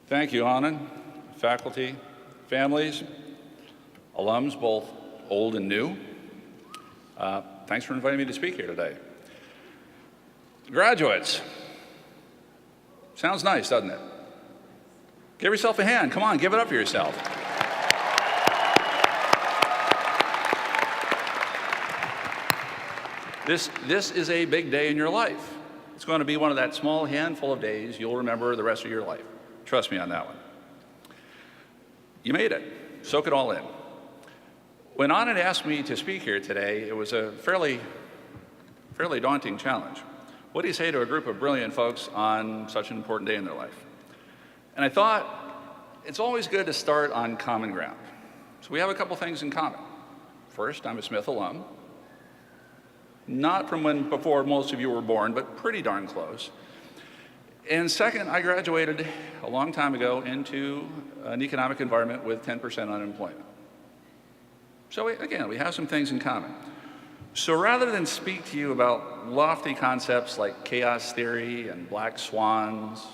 Thank you, Anand, faculty, families, alums, both old and new. Thanks for inviting me to speak here today. Graduates, sounds nice, doesn't it? Give yourself a hand. Come on, give it up for yourself. This is a big day in your life. It's going to be one of that small handful of days you'll remember the rest of your life. Trust me on that one. You made it. Soak it all in. When Anand asked me to speak here today, it was a fairly daunting challenge. What do you say to a group of brilliant folks on such an important day in their life? And I thought, it's always good to start on common ground. So we have a couple things in common. First, I'm a Smith alum. Not from before most of you were born, but pretty darn close. And second, I graduated a long time ago into an economic environment with 10% unemployment. So again, we have some things in common. So rather than speak to you about lofty concepts like chaos theory and black swans,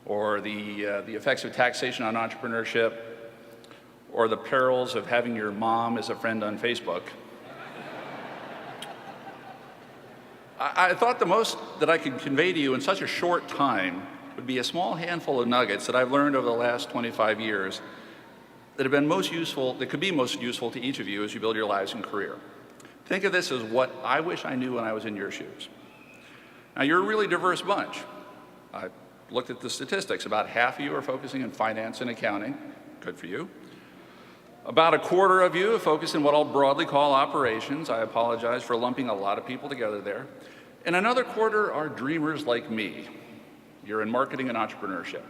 or the effects of taxation on entrepreneurship, or the perils of having your mom as a friend on Facebook, I thought the most that I could convey to you in such a short time would be a small handful of nuggets that I've learned over the last 25 years that have been most useful, that could be most useful to each of you as you build your lives and career. Think of this as what I wish I knew when I was in your shoes. Now, you're a really diverse bunch. I looked at the statistics. About half of you are focusing on finance and accounting. Good for you. About a quarter of you are focused in what I'll broadly call operations. I apologize for lumping a lot of people together there. And another quarter are dreamers like me. You're in marketing and entrepreneurship.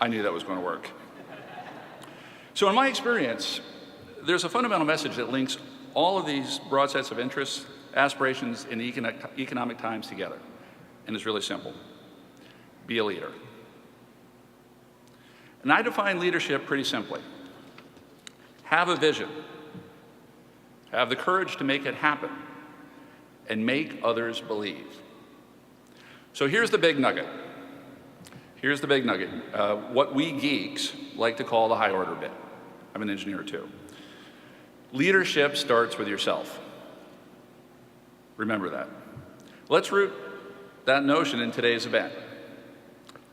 I knew that was going to work. So in my experience, there's a fundamental message that links all of these broad sets of interests, aspirations, and economic times together. And it's really simple. Be a leader. And I define leadership pretty simply. Have a vision. Have the courage to make it happen. And make others believe. So here's the big nugget. Here's the big nugget. What we geeks like to call the high order bit. I'm an engineer too. Leadership starts with yourself. Remember that. Let's root that notion in today's event.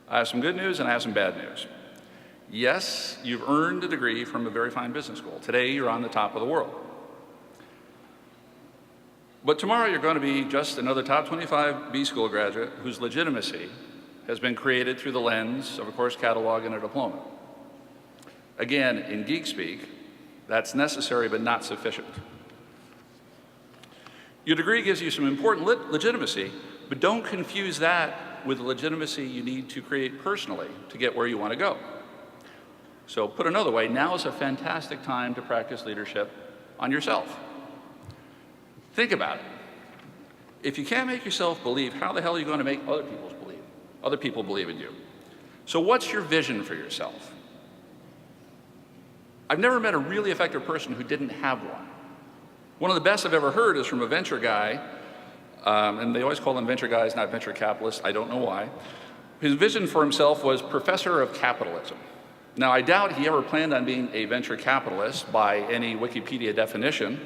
I have some good news and I have some bad news. Yes, you've earned a degree from a very fine business school. Today, you're on the top of the world. But tomorrow, you're going to be just another top 25 B school graduate whose legitimacy has been created through the lens of a course catalog and a diploma. Again, in geek speak, that's necessary but not sufficient. Your degree gives you some important legitimacy, but don't confuse that with the legitimacy you need to create personally to get where you want to go. So put another way, now is a fantastic time to practice leadership on yourself. Think about it. If you can't make yourself believe, how the hell are you going to make other people believe in you? So what's your vision for yourself? I've never met a really effective person who didn't have one. One of the best I've ever heard is from a venture guy, and they always call them venture guys, not venture capitalists. I don't know why. His vision for himself was professor of capitalism. Now, I doubt he ever planned on being a venture capitalist by any Wikipedia definition,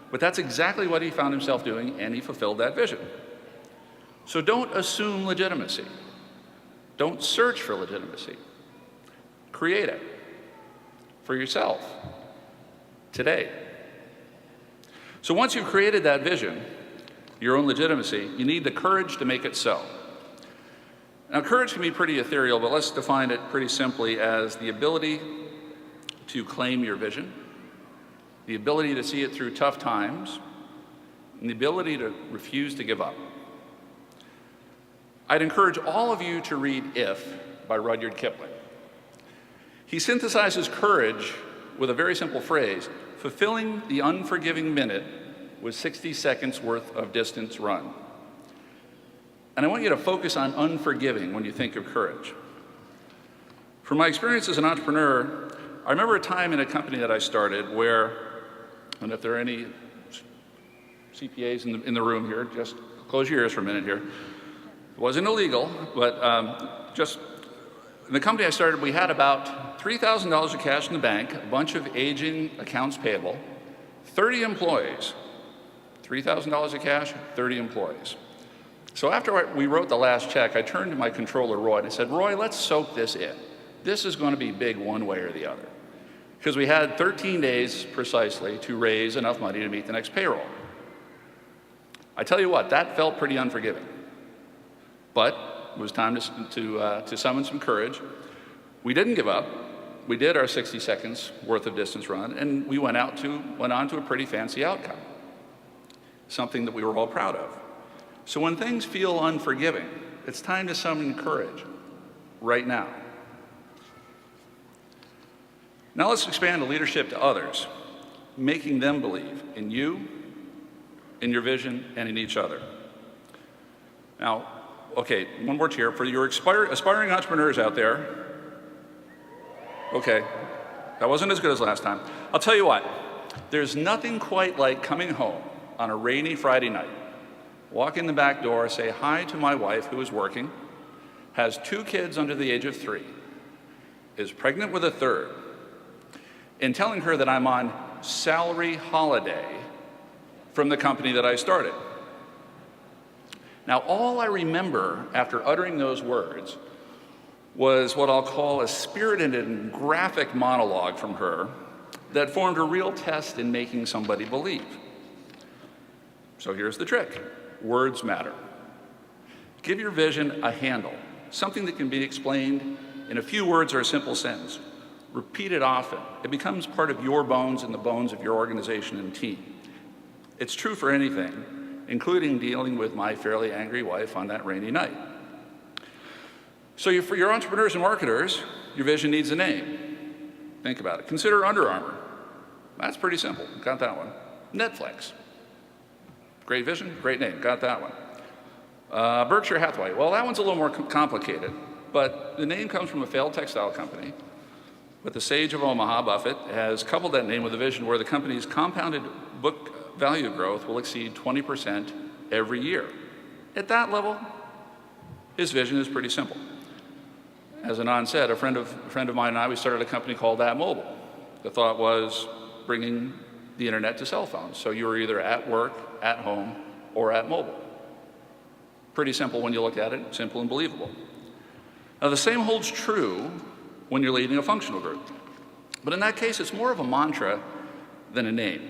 but that's exactly what he found himself doing, and he fulfilled that vision. So don't assume legitimacy. Don't search for legitimacy. Create it for yourself today. So once you've created that vision, your own legitimacy, you need the courage to make it so. Now, courage can be pretty ethereal, but let's define it pretty simply as the ability to claim your vision, the ability to see it through tough times, and the ability to refuse to give up. I'd encourage all of you to read If by Rudyard Kipling. He synthesizes courage with a very simple phrase: fulfilling the unforgiving minute with 60 seconds worth of distance run. And I want you to focus on unforgiving when you think of courage. From my experience as an entrepreneur, I remember a time in a company that I started where, and if there are any CPAs in the room here, just close your ears for a minute here. It wasn't illegal, but just in the company I started, we had about $3,000 of cash in the bank, a bunch of aging accounts payable, 30 employees. $3,000 of cash, 30 employees. So after we wrote the last check, I turned to my controller, Roy, and I said, Roy, let's soak this in. This is going to be big one way or the other. Because we had 13 days precisely to raise enough money to meet the next payroll. I tell you what, that felt pretty unforgiving. But it was time to summon some courage. We didn't give up. We did our 60 seconds worth of distance run, and we went on to a pretty fancy outcome. Something that we were all proud of. So when things feel unforgiving, it's time to summon courage right now. Now let's expand the leadership to others, making them believe in you, in your vision, and in each other. Now, okay, one more cheer for your aspiring entrepreneurs out there. Okay, that wasn't as good as last time. I'll tell you what, there's nothing quite like coming home on a rainy Friday night, walk in the back door, say hi to my wife who is working, has 2 kids under the age of 3, is pregnant with a 3rd, and telling her that I'm on salary holiday from the company that I started. Now, all I remember after uttering those words was what I'll call a spirited and graphic monologue from her that formed a real test in making somebody believe. So here's the trick. Words matter. Give your vision a handle, something that can be explained in a few words or a simple sentence. Repeat it often. It becomes part of your bones and the bones of your organization and team. It's true for anything, including dealing with my fairly angry wife on that rainy night. So for your entrepreneurs and marketers, your vision needs a name. Think about it. Consider Under Armour. That's pretty simple. Got that one. Netflix. Great vision, great name. Got that one. Berkshire Hathaway. Well, that one's a little more complicated, but the name comes from a failed textile company. But the sage of Omaha, Buffett, has coupled that name with a vision where the company's compounded book value growth will exceed 20% every year. At that level, his vision is pretty simple. As Anand said, a friend of mine and I, we started a company called At Mobile. The thought was bringing the internet to cell phones. So you were either at work, at home, or at mobile. Pretty simple when you look at it, simple and believable. Now the same holds true when you're leading a functional group. But in that case, it's more of a mantra than a name.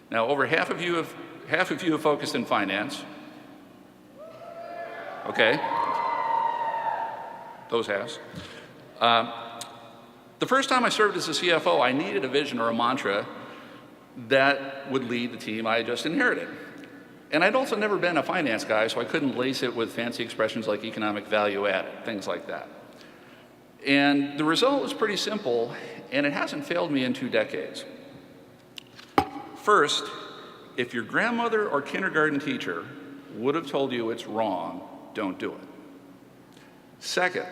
Now, over half of you have focused in finance. Okay. Those halves. The first time I served as a CFO, I needed a vision or a mantra that would lead the team I had just inherited. And I'd also never been a finance guy, so I couldn't lace it with fancy expressions like economic value added, things like that. And the result was pretty simple, and it hasn't failed me in 2 decades. First, if your grandmother or kindergarten teacher would have told you it's wrong, don't do it. Second,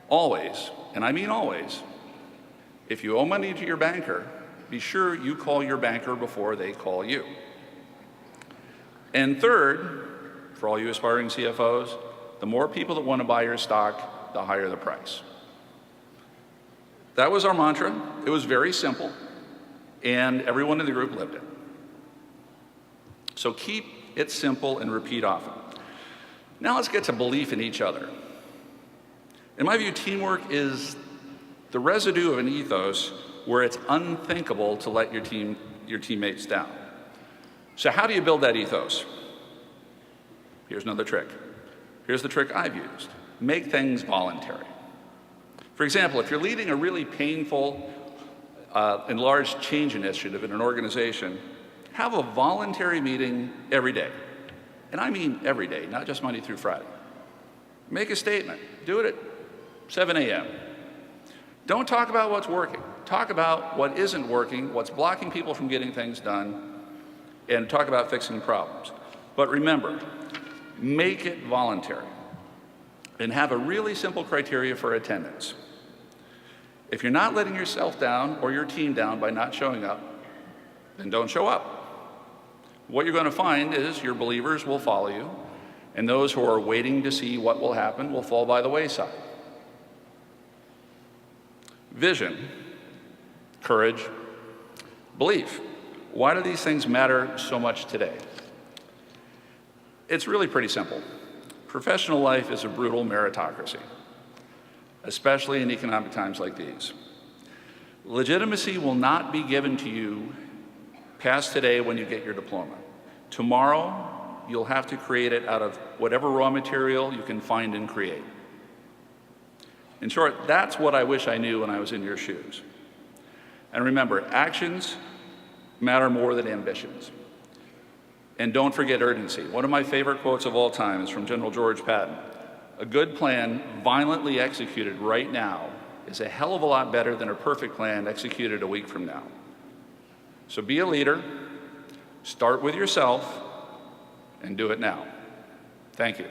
always, and I mean always, if you owe money to your banker, be sure you call your banker before they call you. And third, for all you aspiring CFOs, the more people that want to buy your stock, the higher the price. That was our mantra. It was very simple, and everyone in the group lived it. So keep it simple and repeat often. Now let's get to belief in each other. In my view, teamwork is the residue of an ethos where it's unthinkable to let your teammates down. So how do you build that ethos? Here's another trick. Here's the trick I've used. Make things voluntary. For example, if you're leading a really painful and large change initiative in an organization, have a voluntary meeting every day. And I mean every day, not just Monday through Friday. Make a statement. Do it at 7 a.m. Don't talk about what's working. Talk about what isn't working, what's blocking people from getting things done, and talk about fixing problems. But remember, make it voluntary and have a really simple criteria for attendance. If you're not letting yourself down or your team down by not showing up, then don't show up. What you're going to find is your believers will follow you, and those who are waiting to see what will happen will fall by the wayside. Vision, courage, belief. Why do these things matter so much today? It's really pretty simple. Professional life is a brutal meritocracy, especially in economic times like these. Legitimacy will not be given to you past today when you get your diploma. Tomorrow, you'll have to create it out of whatever raw material you can find and create. In short, that's what I wish I knew when I was in your shoes. And remember, actions matter more than ambitions. And don't forget urgency. One of my favorite quotes of all time is from General George Patton. A good plan violently executed right now is a hell of a lot better than a perfect plan executed a week from now. So be a leader, start with yourself, and do it now. Thank you.